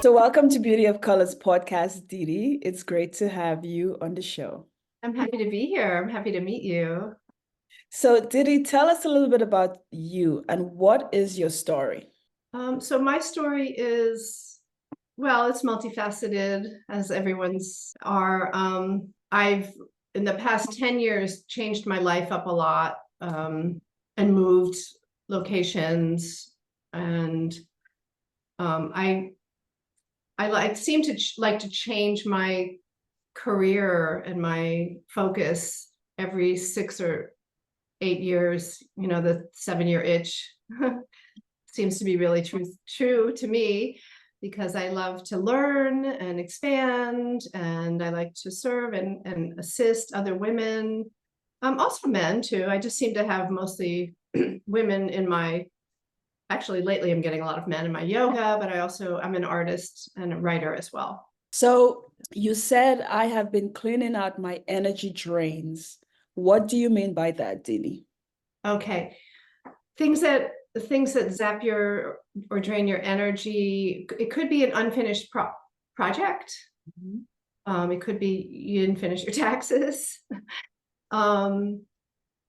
So, welcome to Beauty of Colors podcast, Didi. It's great to have you on the show. I'm happy to be here. I'm happy to meet you. So, Didi, tell us a little bit about you and what is your story? So my story is, well, it's multifaceted, as everyone's are. I've, in the past 10 years, changed my life up a lot, and moved locations. And I seem to like to change my career and my focus every 6 or 8 years. The 7-year itch seems to be really true to me, because I love to learn and expand, and I like to serve and assist other women, also men too. I just seem to have mostly women in my, actually lately I'm getting a lot of men in my yoga, but I'm an artist and a writer as well. So, you said I have been cleaning out my energy drains. What do you mean by that, Didi? Okay. Things that zap your or drain your energy. It could be an unfinished project. It could be you didn't finish your taxes.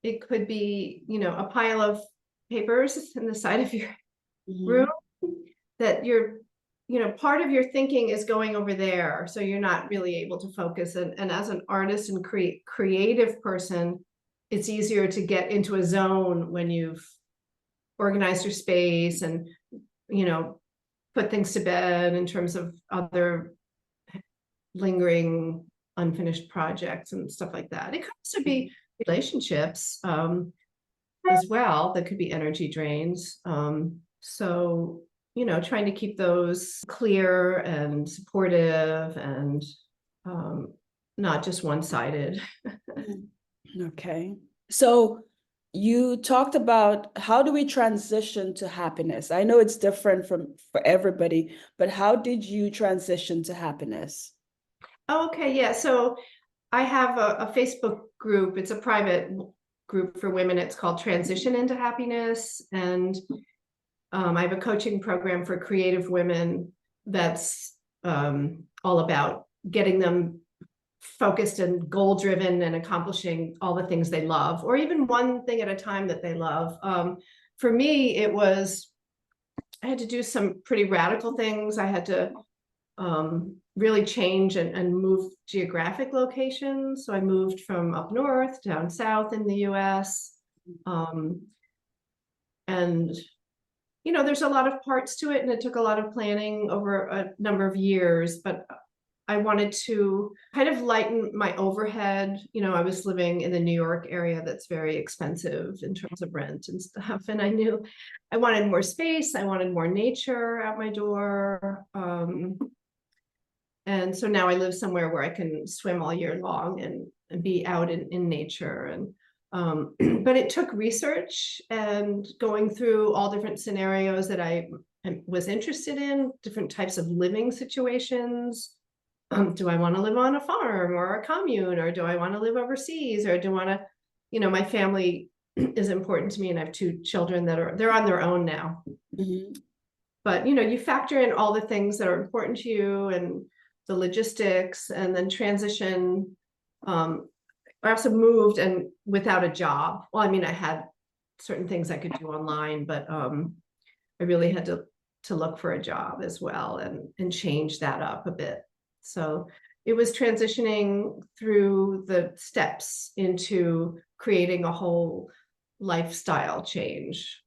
It could be, a pile of papers in the side of your room that part of your thinking is going over there, so you're not really able to focus. And as an artist and creative person, it's easier to get into a zone when you've organized your space and put things to bed in terms of other lingering unfinished projects and stuff like that. It could also be relationships as well that could be energy drains. So trying to keep those clear and supportive and not just one-sided. Okay. So, you talked about how do we transition to happiness? I know it's different for everybody, but how did you transition to happiness? Okay, yeah. So I have a Facebook group. It's a private group for women. It's called Transition into Happiness. And I have a coaching program for creative women that's all about getting them focused and goal-driven and accomplishing all the things they love, or even one thing at a time that they love. For me, I had to do some pretty radical things. I had to really change and move geographic locations. So I moved from up north down south in the US. And there's a lot of parts to it, and it took a lot of planning over a number of years, but I wanted to kind of lighten my overhead. I was living in the New York area that's very expensive in terms of rent and stuff. And I knew I wanted more space. I wanted more nature out my door. And so now I live somewhere where I can swim all year long and be out in nature. And but it took research and going through all different scenarios that I was interested in, different types of living situations. Do I want to live on a farm or a commune, or do I want to live overseas, or do I want to, my family is important to me, and I have 2 children they're on their own now. But, you factor in all the things that are important to you and the logistics, and then transition. I also moved and without a job. Well, I had certain things I could do online, but I really had to look for a job as well and change that up a bit. So it was transitioning through the steps into creating a whole lifestyle change,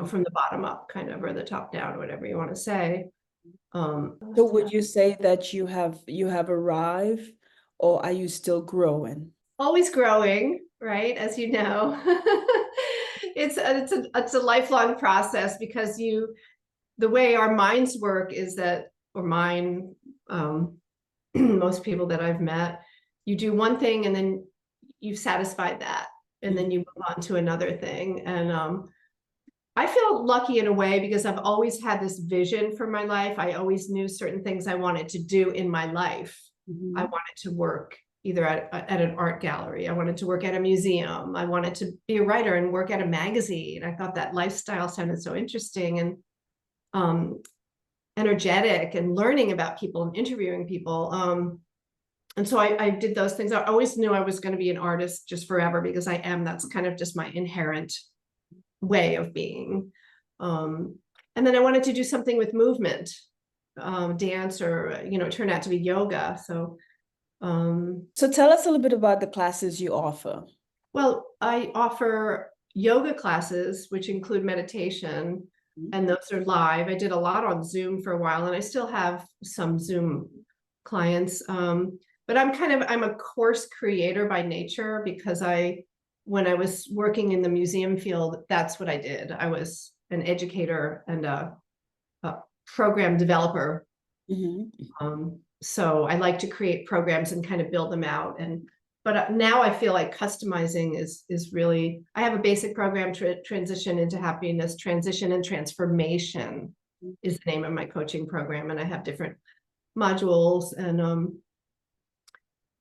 from the bottom up kind of, or the top down, whatever you want to say. So would you say that you have arrived, or are you still growing? Always growing, right? As you know, it's a lifelong process, because the way our minds work is that, or mine, most people that I've met, you do one thing and then you've satisfied that, and then you move on to another thing. And I feel lucky in a way, because I've always had this vision for my life. I always knew certain things I wanted to do in my life. I wanted to work either at an art gallery. I wanted to work at a museum. I wanted to be a writer and work at a magazine. I thought that lifestyle sounded so interesting. energetic and learning about people and interviewing people. And so I did those things. I always knew I was going to be an artist just forever, because I am. That's kind of just my inherent way of being. And then I wanted to do something with movement, dance, or, you know, it turned out to be yoga. So tell us a little bit about the classes you offer. well, I offer yoga classes, which include meditation, and those are live. I did a lot on Zoom for a while, and I still have some Zoom clients. But I'm a course creator by nature, because when I was working in the museum field, that's what I did. I was an educator and a program developer. So I like to create programs and kind of build them out. But now I feel like customizing is really, I have a basic program, Transition into Happiness, Transition and Transformation is the name of my coaching program. And I have different modules, and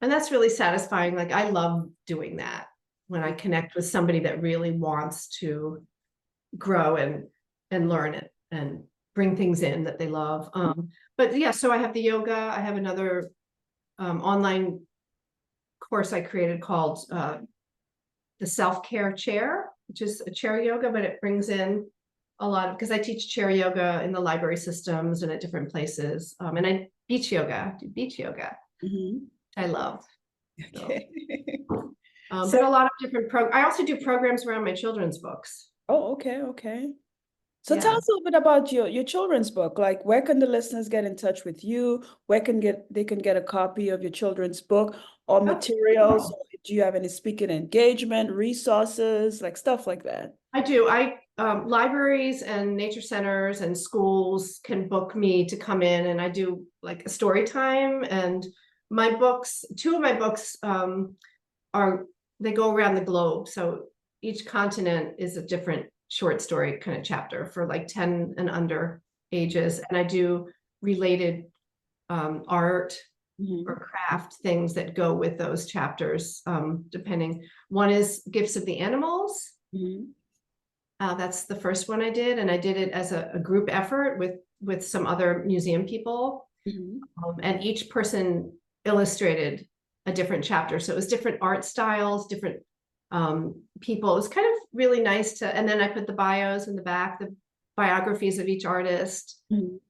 that's really satisfying. Like, I love doing that when I connect with somebody that really wants to grow and learn it and bring things in that they love. But yeah, so I have the yoga. I have another online course I created called the Self-Care Chair, which is a chair yoga, but it brings in a lot of, because I teach chair yoga in the library systems and at different places. And I do beach yoga. I love. Okay. But a lot of different I also do programs around my children's books. Oh, okay. So tell us a little bit about your children's book. Like, where can the listeners get in touch with you? Where they can get a copy of your children's book or materials? Or do you have any speaking engagement, resources, like stuff like that? I do. Libraries and nature centers and schools can book me to come in, and I do like a story time. And my books, 2 of my books they go around the globe. So each continent is a different short story kind of chapter for like 10 and under ages. And I do related art or craft things that go with those chapters, depending. One is Gifts of the Animals. That's the first one I did, and I did it as a group effort with some other museum people. And each person illustrated a different chapter. So it was different art styles, different people. It was kind of really nice and then I put the bios in the back, the biographies of each artist. And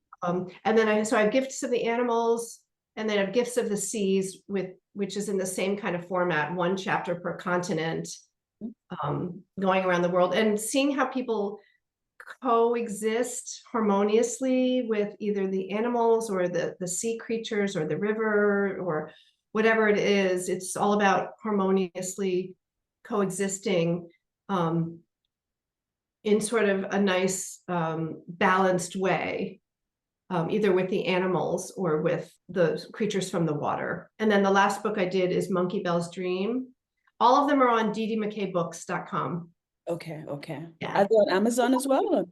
then I have Gifts of the Animals, and then I have Gifts of the Seas, which is in the same kind of format, 1 chapter per continent, going around the world and seeing how people coexist harmoniously with either the animals or the sea creatures or the river or whatever it is. It's all about harmoniously coexisting in sort of a nice balanced way, either with the animals or with the creatures from the water. And then the last book I did is Monkey Bell's Dream. All of them are on DidiMcKayBooks.com. Okay. Yeah. Are they on Amazon as well?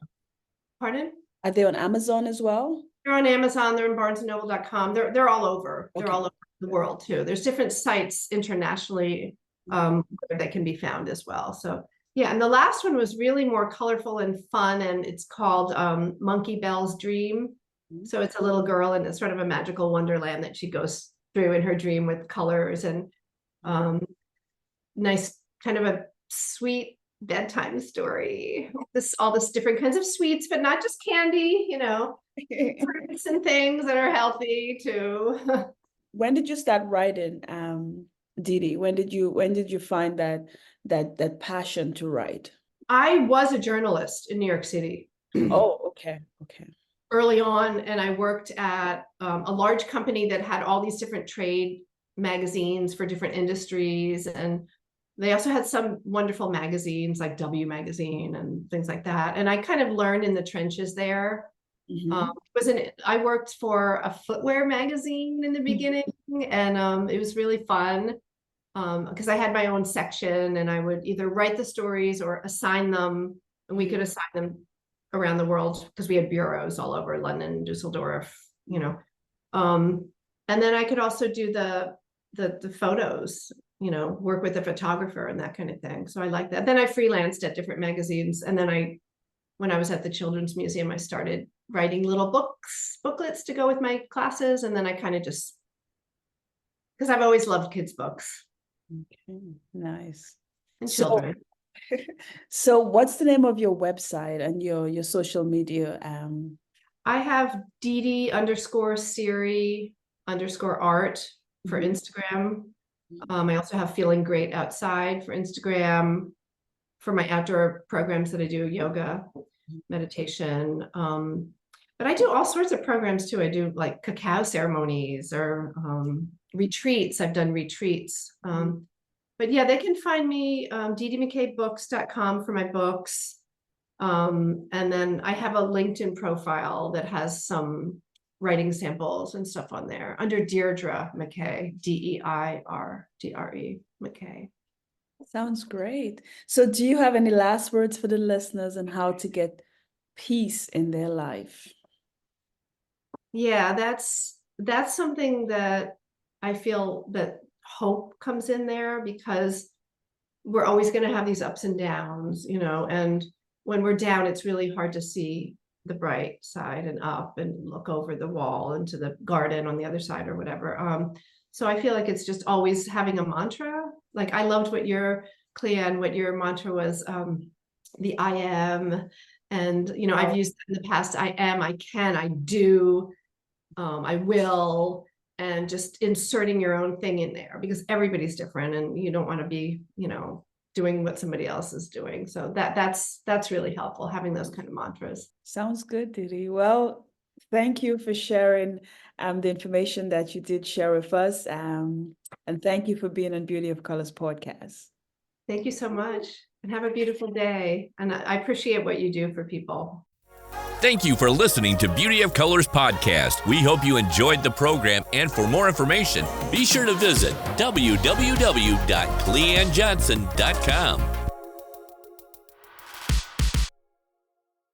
Pardon? Are they on Amazon as well? They're on Amazon. They're in BarnesandNoble.com. They're all over. They're all over the world too. There's different sites internationally that can be found as well. So yeah, and the last one was really more colorful and fun, and it's called Monkey Bell's Dream. So it's a little girl in a sort of a magical wonderland that she goes through in her dream with colors and nice kind of a sweet bedtime story. All this different kinds of sweets, but not just candy, fruits and things that are healthy too. When did you start writing, Didi? When did you find that passion to write? I was a journalist in New York City. Oh, okay. Early on, and I worked at a large company that had all these different trade magazines for different industries, and they also had some wonderful magazines like W Magazine and things like that. And I kind of learned in the trenches there. I worked for a footwear magazine in the beginning, and it was really fun because I had my own section, and I would either write the stories or assign them, and we could assign them around the world because we had bureaus all over London, Dusseldorf, and then I could also do the photos, work with a photographer and that kind of thing. So I like that. Then I freelanced at different magazines, and then when I was at the Children's Museum, I started writing little booklets to go with my classes. And then I kind of just, because I've always loved kids' books Okay, nice. and So, children. so what's the name of your website and your social media? I have Didi_Siri_art for Mhm. Instagram. I also have Feeling Great Outside for Instagram, for my outdoor programs that I do, yoga, meditation. But I do all sorts of programs too. I do like cacao ceremonies or retreats. I've done retreats. But yeah, they can find me DidiMcKayBooks.com for my books. And then I have a LinkedIn profile that has some writing samples and stuff on there under Deirdre McKay, DEIRDRE McKay. Sounds great. So do you have any last words for the listeners on how to get peace in their life? Yeah, that's something that I feel that hope comes in there, because we're always going to have these ups and downs, and when we're down, it's really hard to see the bright side and up and look over the wall into the garden on the other side or whatever. So I feel like it's just always having a mantra. Like I loved what your mantra was, the I am. And, I've used in the past, I am, I can, I do, I will, and just inserting your own thing in there, because everybody's different and you don't want to be, doing what somebody else is doing. So that's really helpful, having those kind of mantras. Sounds good, Didi. Well, thank you for sharing the information that you did share with us. And thank you for being on Beauty of Colors podcast. Thank you so much, and have a beautiful day. And I appreciate what you do for people. Thank you for listening to Beauty of Colors podcast. We hope you enjoyed the program, and for more information, be sure to visit www.cleannejohnson.com.